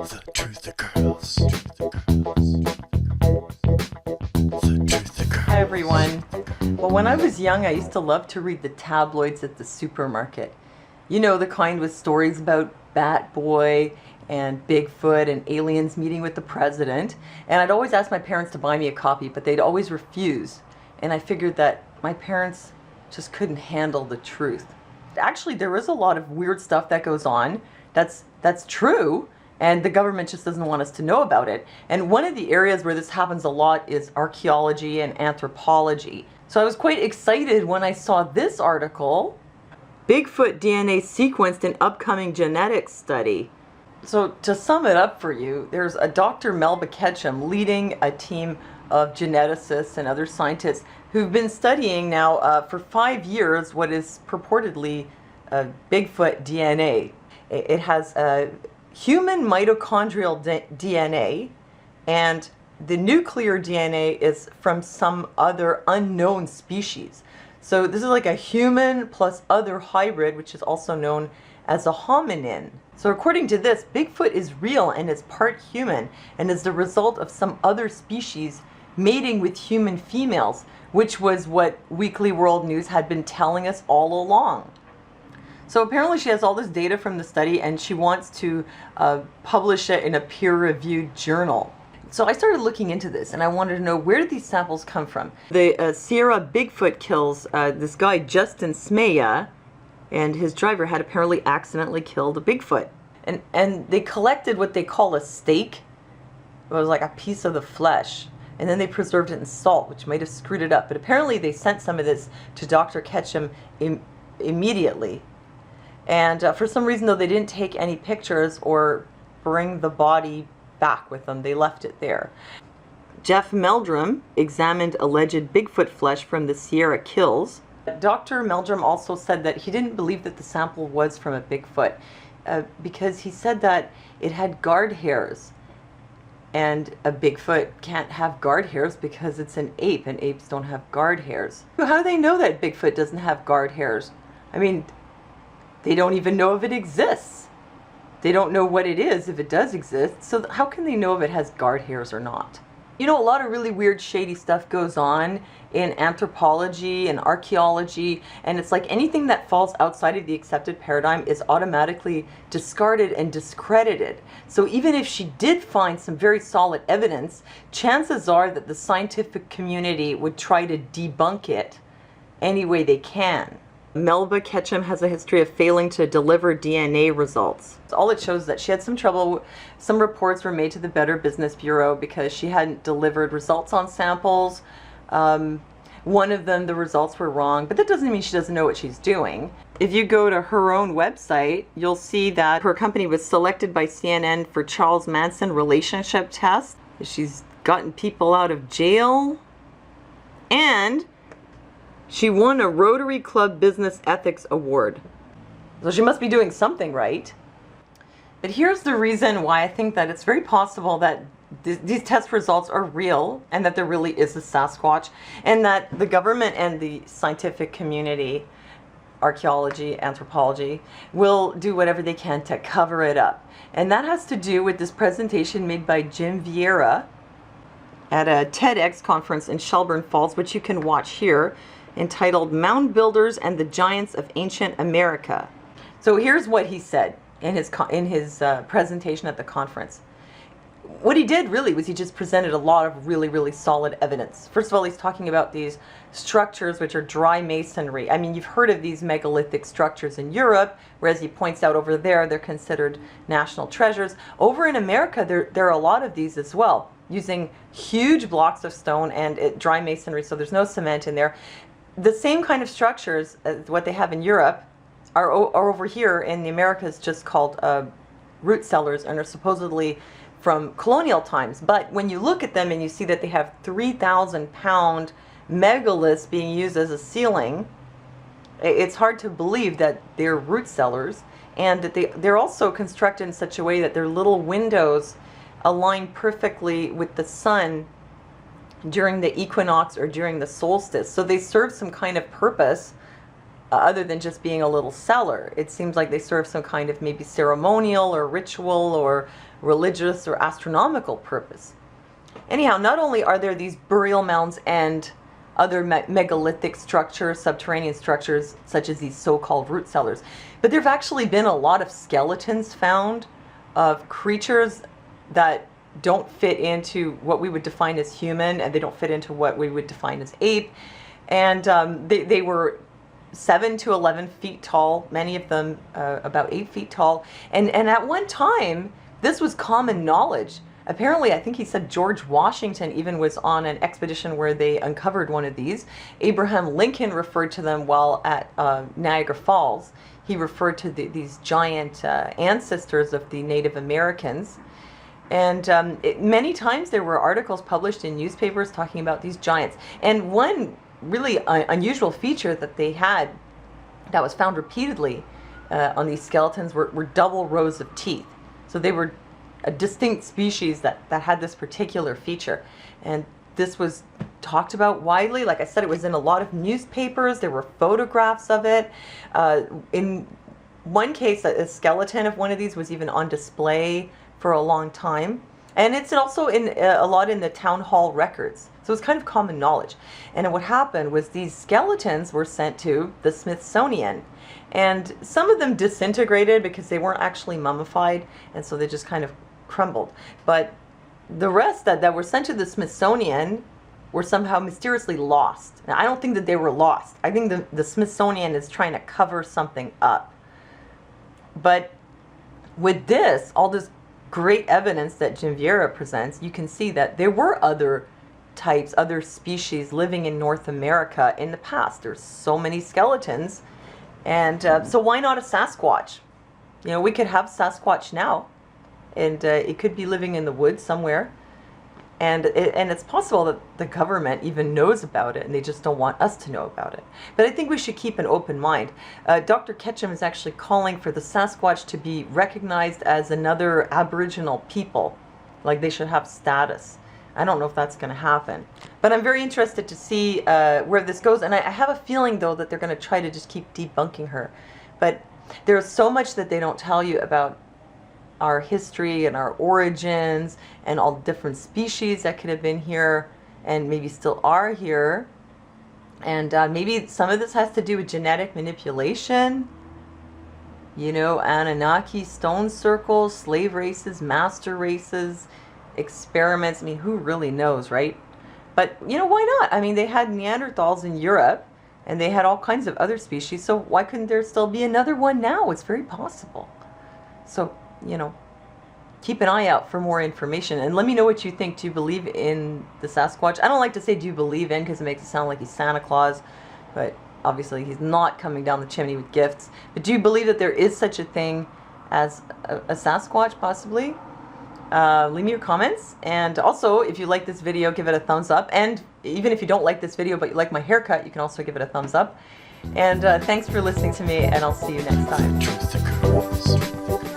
The truth occurs. The truth occurs. Hi everyone. Well, when I was young, I used to love to read the tabloids at the supermarket. You know, the kind with stories about Bat Boy and Bigfoot and aliens meeting with the president. And I'd always ask my parents to buy me a copy, but they'd always refuse. And I figured that my parents just couldn't handle the truth. Actually, there is a lot of weird stuff that goes on. That's true. And the government just doesn't want us to know about it. And one of the areas where this happens a lot is archaeology and anthropology. So I was quite excited when I saw this article, Bigfoot DNA sequenced in upcoming genetics study. So to sum it up for you, there's a Dr. Melba Ketchum leading a team of geneticists and other scientists who've been studying now for 5 years what is purportedly Bigfoot DNA. It has human mitochondrial DNA, and the nuclear DNA is from some other unknown species. So this is like a human plus other hybrid, which is also known as a hominin. So according to this, Bigfoot is real and is part human and is the result of some other species mating with human females, which was what Weekly World News had been telling us all along. So apparently she has all this data from the study and she wants to publish it in a peer-reviewed journal. So I started looking into this and I wanted to know, where did these samples come from? The Sierra Bigfoot kills this guy Justin Smeya, and his driver had apparently accidentally killed a Bigfoot. And they collected what they call a steak. It was like a piece of the flesh. And then they preserved it in salt, which might have screwed it up. But apparently they sent some of this to Dr. Ketchum immediately. And for some reason, though, they didn't take any pictures or bring the body back with them. They left it there. Jeff Meldrum examined alleged Bigfoot flesh from the Sierra kills. Dr. Meldrum also said that he didn't believe that the sample was from a Bigfoot because he said that it had guard hairs. And a Bigfoot can't have guard hairs because it's an ape, and apes don't have guard hairs. How do they know that Bigfoot doesn't have guard hairs? I mean, they don't even know if it exists. They don't know what it is if it does exist. So how can they know if it has guard hairs or not? You know, a lot of really weird, shady stuff goes on in anthropology and archaeology, and it's like anything that falls outside of the accepted paradigm is automatically discarded and discredited. So even if she did find some very solid evidence, chances are that the scientific community would try to debunk it any way they can. Melba Ketchum has a history of failing to deliver DNA results. All it shows is that she had some trouble. Some reports were made to the Better Business Bureau because she hadn't delivered results on samples. One of them, the results were wrong, but that doesn't mean she doesn't know what she's doing. If you go to her own website, you'll see that her company was selected by CNN for Charles Manson relationship test. She's gotten people out of jail, and she won a Rotary Club Business Ethics Award. So she must be doing something right. But here's the reason why I think that it's very possible that these test results are real and that there really is a Sasquatch, and that the government and the scientific community, archaeology, anthropology, will do whatever they can to cover it up. And that has to do with this presentation made by Jim Vieira at a TEDx conference in Shelburne Falls, which you can watch here, entitled Mound Builders and the Giants of Ancient America. So here's what he said in his presentation at the conference. What he did really was he just presented a lot of really, really solid evidence. First of all, he's talking about these structures which are dry masonry. I mean, you've heard of these megalithic structures in Europe, whereas he points out over there they're considered national treasures. Over in America, there are a lot of these as well, using huge blocks of stone and dry masonry, so there's no cement in there. The same kind of structures as what they have in Europe are over here in the Americas, just called root cellars, and are supposedly from colonial times. But when you look at them and you see that they have 3,000-pound megaliths being used as a ceiling, it's hard to believe that they're root cellars, and that they're also constructed in such a way that their little windows align perfectly with the sun during the equinox or during the solstice. So they serve some kind of purpose other than just being a little cellar. It seems like they serve some kind of maybe ceremonial or ritual or religious or astronomical purpose. Anyhow, not only are there these burial mounds and other megalithic structures, subterranean structures, such as these so-called root cellars, but there have actually been a lot of skeletons found of creatures that don't fit into what we would define as human, and they don't fit into what we would define as ape. And they were 7 to 11 feet tall, many of them about 8 feet tall. And at one time, this was common knowledge. Apparently, I think he said George Washington even was on an expedition where they uncovered one of these. Abraham Lincoln referred to them while at Niagara Falls. He referred to these giant ancestors of the Native Americans. And many times there were articles published in newspapers talking about these giants. And one really unusual feature that they had that was found repeatedly on these skeletons were double rows of teeth. So they were a distinct species that had this particular feature. And this was talked about widely. Like I said, it was in a lot of newspapers. There were photographs of it. In one case, a skeleton of one of these was even on display for a long time. And it's also in a lot in the town hall records. So it's kind of common knowledge. And what happened was these skeletons were sent to the Smithsonian. And some of them disintegrated because they weren't actually mummified. And so they just kind of crumbled. But the rest that were sent to the Smithsonian were somehow mysteriously lost. Now, I don't think that they were lost. I think the Smithsonian is trying to cover something up. But with this, all this great evidence that Vieira presents, you can see that there were other types, other species living in North America in the past. There's so many skeletons. And so why not a Sasquatch? You know, we could have Sasquatch now. And it could be living in the woods somewhere. And it's possible that the government even knows about it and they just don't want us to know about it. But I think we should keep an open mind. Dr. Ketchum is actually calling for the Sasquatch to be recognized as another Aboriginal people. Like they should have status. I don't know if that's going to happen. But I'm very interested to see where this goes. And I have a feeling, though, that they're going to try to just keep debunking her. But there's so much that they don't tell you about our history and our origins and all the different species that could have been here and maybe still are here. And maybe some of this has to do with genetic manipulation. You know, Anunnaki, stone circles, slave races, master races, experiments. I mean, who really knows, right? But, you know, why not? I mean, they had Neanderthals in Europe and they had all kinds of other species. So why couldn't there still be another one now? It's very possible. So, you know, keep an eye out for more information. And let me know what you think. Do you believe in the Sasquatch? I don't like to say do you believe in because it makes it sound like he's Santa Claus. But obviously he's not coming down the chimney with gifts. But do you believe that there is such a thing as a Sasquatch, possibly? Leave me your comments. And also, if you like this video, give it a thumbs up. And even if you don't like this video but you like my haircut, you can also give it a thumbs up. And thanks for listening to me, and I'll see you next time. Truth the girls.